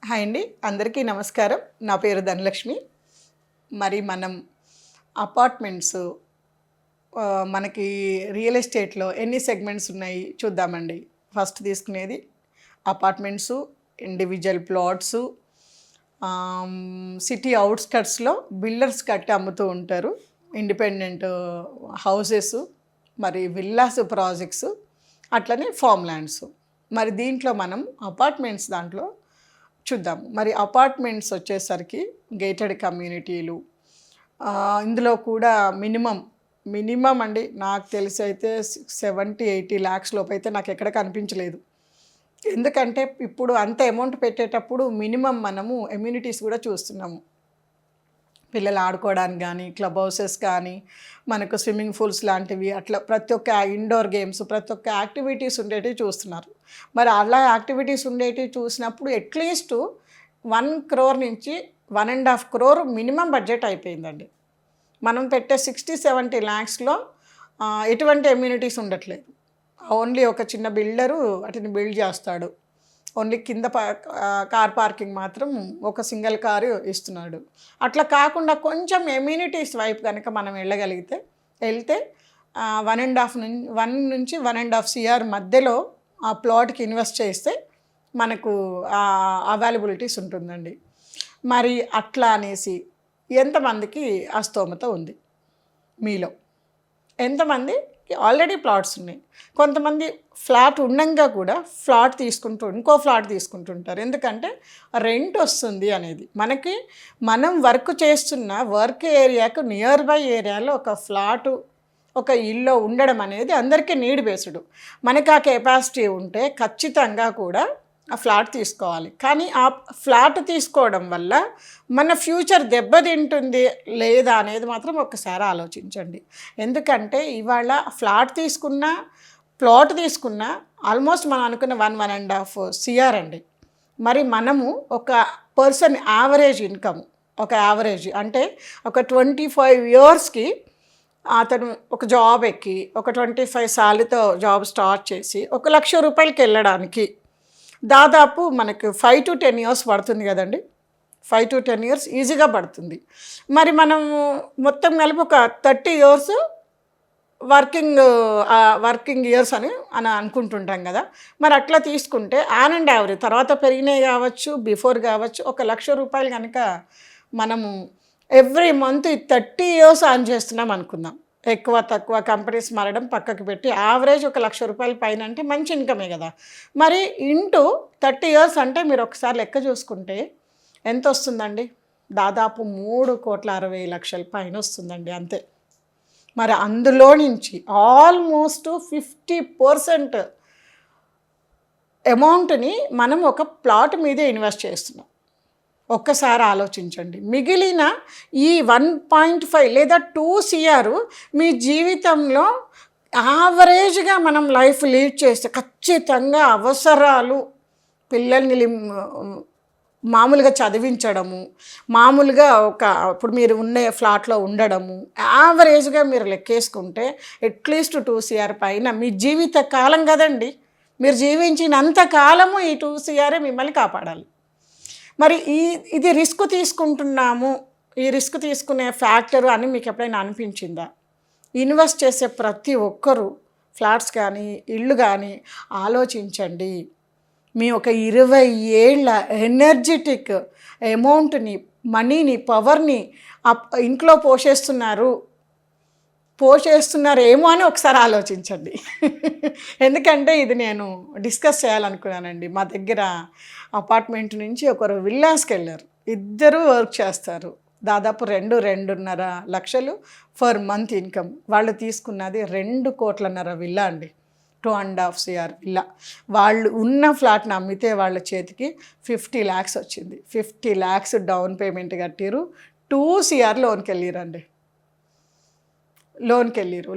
Hi అండి, అందరికీ నమస్కారం. నా పేరు ధనలక్ష్మి. మరి మనం అపార్ట్మెంట్స్ మనకి రియల్ ఎస్టేట్‌లో ఎన్ని సెగ్మెంట్స్ ఉన్నాయి చూద్దామండి. ఫస్ట్ తీసుకునేది అపార్ట్మెంట్సు, ఇండివిడ్యువల్ ప్లాట్సు, సిటీ ఔట్‌స్కట్స్‌లో బిల్డర్స్ కట్టి అమ్ముతూ ఉంటారు. ఇండిపెండెంట్ హౌసెస్, మరి విల్లాస్ ప్రాజెక్ట్స్, అట్లనే ఫార్మ్ ల్యాండ్స్. మరి దీంట్లో మనం అపార్ట్మెంట్స్ దాంట్లో చూద్దాం. మరి అపార్ట్మెంట్స్ వచ్చేసరికి గేటెడ్ కమ్యూనిటీలు, ఇందులో కూడా మినిమం అండి నాకు తెలిసి అయితే 70-80 ల్యాక్స్ లోపు అయితే నాకు ఎక్కడ కనిపించలేదు. ఎందుకంటే ఇప్పుడు అంత అమౌంట్ పెట్టేటప్పుడు మినిమం మనము ఎమ్యూనిటీస్ కూడా చూస్తున్నాము. పిల్లలు ఆడుకోవడానికి కానీ, క్లబ్ హౌసెస్ కానీ, మనకు స్విమ్మింగ్ పూల్స్ లాంటివి, అట్లా ప్రతి ఒక్క ఇండోర్ గేమ్స్, ప్రతి ఒక్క యాక్టివిటీస్ ఉండేటివి చూస్తున్నారు. మరి అలా యాక్టివిటీస్ ఉండేటివి చూసినప్పుడు అట్లీస్ట్ 1 crore నుంచి 1.5 crore మినిమం బడ్జెట్ అయిపోయిందండి. మనం పెట్టే 60-70 ల్యాక్స్లో ఎటువంటి ఎమ్యూనిటీస్ ఉండట్లేదు. ఓన్లీ ఒక చిన్న బిల్డరు వాటిని బిల్డ్ చేస్తాడు. ఓన్లీ కింద కార్ పార్కింగ్ మాత్రం ఒక సింగిల్ కారు ఇస్తున్నాడు. అట్లా కాకుండా కొంచెం ఎమ్యూనిటీస్ వైపు కనుక మనం వెళ్తే 1 నుంచి 1.5 CR మధ్యలో ఆ ప్లాట్కి ఇన్వెస్ట్ చేస్తే మనకు అవైలబిలిటీస్ ఉంటుందండి. మరి అట్లా అనేసి ఎంతమందికి ఆ స్తోమత ఉంది మీలో? ఎంతమంది ఆల్రెడీ ప్లాట్స్ ఉన్నాయి? కొంతమంది ఫ్లాట్ ఉండంగా కూడా ఇంకో ఫ్లాట్ తీసుకుంటుంటారు. ఎందుకంటే రెంట్ వస్తుంది అనేది. మనం వర్క్ చేస్తున్న వర్క్ ఏరియాకు నియర్ బై ఏరియాలో ఒక ఫ్లాటు, ఒక ఇల్లు ఉండడం అనేది అందరికీ నీడ్ బేస్డ్. మనకు ఆ కెపాసిటీ ఉంటే ఖచ్చితంగా కూడా ఆ ఫ్లాట్ తీసుకోవాలి. కానీ ఆ ఫ్లాట్ తీసుకోవడం వల్ల మన ఫ్యూచర్ దెబ్బతింటుంది లేదా అనేది మాత్రం ఒక్కసారి ఆలోచించండి. ఎందుకంటే ఇవాళ ప్లాట్ తీసుకున్నా ఆల్మోస్ట్ మనం అనుకున్న 1.5 CR అండి. మరి మనము ఒక పర్సన్ యావరేజ్ ఇన్కమ్, ఒక యావరేజ్ అంటే ఒక 25 yearsకి అతను ఒక జాబ్ ఎక్కి ఒక 25 సాలరీతో జాబ్ స్టార్ట్ చేసి 1,00,000 రూపాయలకి వెళ్ళడానికి దాదాపు మనకు 5 to 10 years పడుతుంది కదండి. 5 to 10 years ఈజీగా పడుతుంది. మరి మనము మొత్తం కలిపి ఒక 30 years వర్కింగ్ ఇయర్స్ అని అనుకుంటుంటాం కదా. మరి అట్లా తీసుకుంటే ఆన్ అండ్ యావరేజ్ తర్వాత పెరిగినాయి కావచ్చు, బిఫోర్ కావచ్చు, 1,00,000 రూపాయలు కనుక మనము ఎవ్రీ మంత్ 30 years ఆన్ చేస్తున్నాం అనుకుందాం. ఎక్కువ తక్కువ కంపెనీస్ మారడం పక్కకు పెట్టి యావరేజ్ 1,00,000 రూపాయల పైన అంటే మంచి ఇన్కమే కదా. మరి ఇంటూ 30 years అంటే మీరు ఒకసారి లెక్క చూసుకుంటే ఎంత వస్తుందండి? దాదాపు 3,60,00,000 పైన వస్తుందండి అంతే. మరి అందులో నుంచి ఆల్మోస్ట్ 50% అమౌంట్ని మనం ఒక ప్లాట్ మీదే ఇన్వెస్ట్ చేస్తున్నాం. ఒక్కసారి ఆలోచించండి. మిగిలిన ఈ 1.5 లేదా 2 CR మీ జీవితంలో యావరేజ్గా మనం లైఫ్ లీడ్ చేస్తే ఖచ్చితంగా అవసరాలు, పిల్లల్ని మామూలుగా చదివించడము, మామూలుగా ఇప్పుడు మీరు ఉన్న ఫ్లాట్లో ఉండడము, యావరేజ్గా మీరు లెక్కేసుకుంటే అట్లీస్ట్ 2 CR పైన మీ జీవిత కాలం కదండి. మీరు జీవించినంత కాలము ఈ 2 CR మిమ్మల్ని కాపాడాలి. మరి ఇది రిస్క్ తీసుకుంటున్నాము, ఈ రిస్క్ తీసుకునే ఫ్యాక్టరు అని మీకు ఎప్పుడైనా అనిపించిందా? ఇన్వెస్ట్ చేసే ప్రతి ఒక్కరూ ఫ్లాట్స్ కానీ ఇళ్ళు కానీ ఆలోచించండి. మీ ఒక 20 ఏళ్ళ ఎనర్జెటిక్ అమౌంట్ని, మనీని, పవర్ని ఇంట్లో పోషేస్తున్నారేమో అని ఒకసారి ఆలోచించండి. ఎందుకంటే ఇది నేను డిస్కస్ చేయాలనుకున్నానండి. మా దగ్గర అపార్ట్మెంట్ నుంచి ఒకరు విల్లాస్కి వెళ్ళారు. ఇద్దరు వర్క్ చేస్తారు. దాదాపు 2-2.5 లక్షలు ఫర్ మంత్ ఇన్కమ్. వాళ్ళు తీసుకున్నది 2.5 కోట్ల విల్లా అండి. 2.5 CR విల్లా. వాళ్ళు ఉన్న ఫ్లాట్ని అమ్మితే వాళ్ళ చేతికి 50 lakhs వచ్చింది. 50 lakhs డౌన్ పేమెంట్ కట్టిరు. 2 CR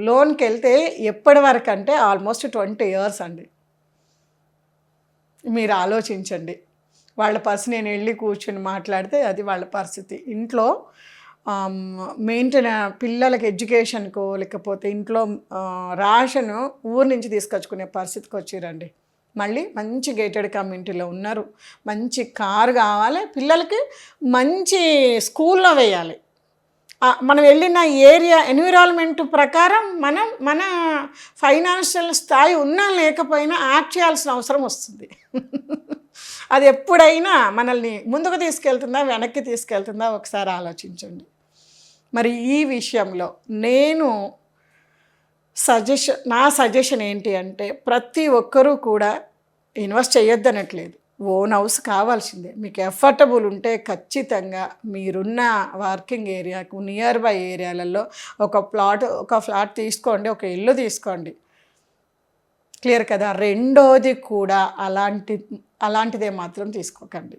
లోన్కి వెళ్తే ఎప్పటి వరకు అంటే ఆల్మోస్ట్ 20 years అండి. మీరు ఆలోచించండి. వాళ్ళ పరిస్థితి, నేను వెళ్ళి కూర్చొని మాట్లాడితే అది వాళ్ళ పరిస్థితి. ఇంట్లో పిల్లలకి ఎడ్యుకేషన్కో లేకపోతే ఇంట్లో రేషను ఊరు నుంచి తీసుకొచ్చుకునే పరిస్థితికి వచ్చిరండి. మళ్ళీ మంచి గేటెడ్ కమ్యూనిటీలో ఉన్నారు, మంచి కారు కావాలి, పిల్లలకి మంచి స్కూల్లో వేయాలి. మనం వెళ్ళిన ఏరియా ఎన్విరాన్మెంట్ ప్రకారం మన ఫైనాన్షియల్ స్థాయి ఉన్నా లేకపోయినా యాక్ట్ చేయాల్సిన అవసరం వస్తుంది. అది ఎప్పుడైనా మనల్ని ముందుకు తీసుకెళ్తుందా వెనక్కి తీసుకెళ్తుందా ఒకసారి ఆలోచించండి. మరి ఈ విషయంలో నా సజెషన్ ఏంటి అంటే, ప్రతి ఒక్కరూ కూడా ఇన్వెస్ట్ చేయొద్దనట్లేదు, ఓన్ హౌస్ కావాల్సిందే. మీకు ఎఫర్టబుల్ ఉంటే ఖచ్చితంగా మీరున్న వర్కింగ్ ఏరియాకు నియర్ బై ఏరియాలలో ఒక ఫ్లాట్ తీసుకోండి, ఒక ఇల్లు తీసుకోండి. క్లియర్ కదా. రెండోది కూడా అలాంటిదే మాత్రం తీసుకోకండి.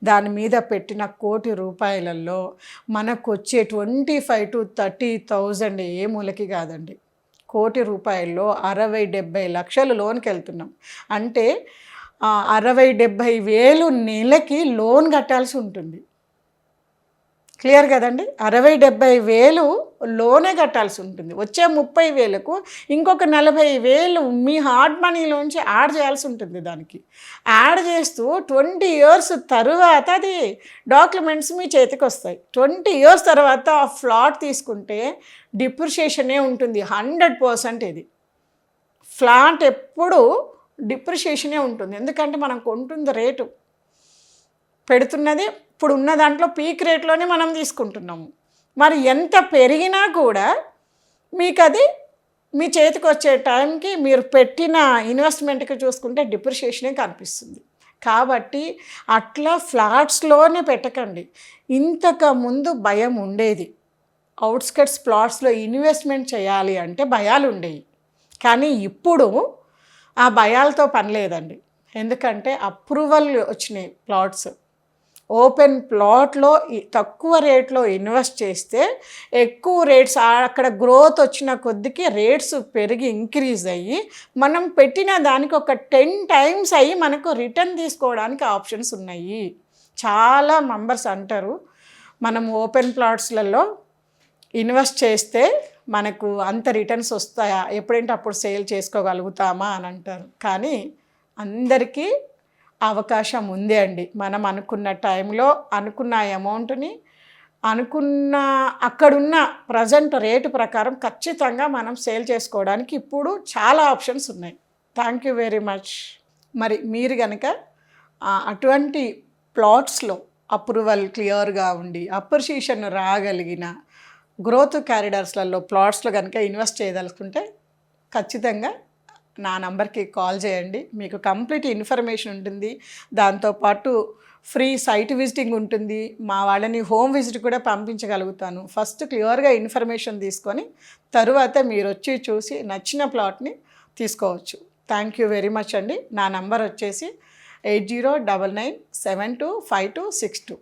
దాని మీద పెట్టిన ₹1,00,00,000 మనకు వచ్చే 25,000 to 30,000 ఏ మూలకి కాదండి. ₹1,00,00,000 60-70 లక్షలు లోన్కి వెళ్తున్నాం అంటే 60-70 నెలకి లోన్ కట్టాల్సి ఉంటుంది. క్లియర్ కదండి. 60-70 లోనే కట్టాల్సి ఉంటుంది. వచ్చే 30,000కు ఇంకొక 40,000 మీ హార్డ్ మనీలోంచి యాడ్ చేయాల్సి ఉంటుంది. దానికి యాడ్ చేస్తూ 20 years తర్వాత అది డాక్యుమెంట్స్ మీ చేతికి వస్తాయి. 20 years తర్వాత ఆ ఫ్లాట్ తీసుకుంటే డిప్రిషియేషనే ఉంటుంది 100%. ఇది ఫ్లాట్ ఎప్పుడు డిప్రిషియేషనే ఉంటుంది. ఎందుకంటే మనం కొంటుంది రేటు, పెడుతున్నది ఇప్పుడు ఉన్న దాంట్లో పీక్ రేట్లోనే మనం తీసుకుంటున్నాము. మరి ఎంత పెరిగినా కూడా మీకు అది మీ చేతికి వచ్చే టైంకి మీరు పెట్టిన ఇన్వెస్ట్మెంట్కి చూసుకుంటే డిప్రిషియేషనే కనిపిస్తుంది. కాబట్టి అట్లా ఫ్లాట్స్లోనే పెట్టకండి. ఇంతకుముందు భయం ఉండేది, అవుట్స్కట్స్ ప్లాట్స్లో ఇన్వెస్ట్మెంట్ చేయాలి అంటే భయాలు ఉండేవి. కానీ ఇప్పుడు ఆ భయాలతో పని లేదండి. ఎందుకంటే అప్రూవల్ వచ్చినాయి ప్లాట్స్. ఓపెన్ ప్లాట్లో తక్కువ రేట్లో ఇన్వెస్ట్ చేస్తే ఎక్కువ రేట్స్, అక్కడ గ్రోత్ వచ్చిన కొద్దికి రేట్స్ పెరిగి ఇంక్రీజ్ అయ్యి మనం పెట్టిన దానికి ఒక 10 times అయ్యి మనకు రిటర్న్ తీసుకోవడానికి ఆప్షన్స్ ఉన్నాయి. చాలా మెంబర్స్ అంటారు మనం ఓపెన్ ప్లాట్స్లలో ఇన్వెస్ట్ చేస్తే మనకు అంత రిటర్న్స్ వస్తాయా, ఎప్పుడంటే అప్పుడు సేల్ చేసుకోగలుగుతామా అని అంటారు. కానీ అందరికీ అవకాశం ఉంది అండి. మనం అనుకున్న టైంలో అనుకున్న అమౌంట్ని అక్కడున్న ప్రజెంట్ రేటు ప్రకారం ఖచ్చితంగా మనం సేల్ చేసుకోవడానికి ఇప్పుడు చాలా ఆప్షన్స్ ఉన్నాయి. Thank you very much. మరి మీరు కనుక అటువంటి ప్లాట్స్లో అప్రూవల్ క్లియర్గా ఉండి అప్రిషియేషన్ రాగలిగిన గ్రోత్ క్యారిడార్స్లలో ప్లాట్స్లో కనుక ఇన్వెస్ట్ చేయదలుచుకుంటే ఖచ్చితంగా నా నంబర్కి కాల్ చేయండి. మీకు కంప్లీట్ ఇన్ఫర్మేషన్ ఉంటుంది. దాంతోపాటు ఫ్రీ సైట్ విజిటింగ్ ఉంటుంది. మా వాళ్ళని హోమ్ విజిట్ కూడా పంపించగలుగుతాను. ఫస్ట్ క్లియర్గా ఇన్ఫర్మేషన్ తీసుకొని తరువాత మీరు వచ్చి చూసి నచ్చిన ప్లాట్ని తీసుకోవచ్చు. థ్యాంక్ యూ వెరీ మచ్ అండి. నా నంబర్ వచ్చేసి 8099725262.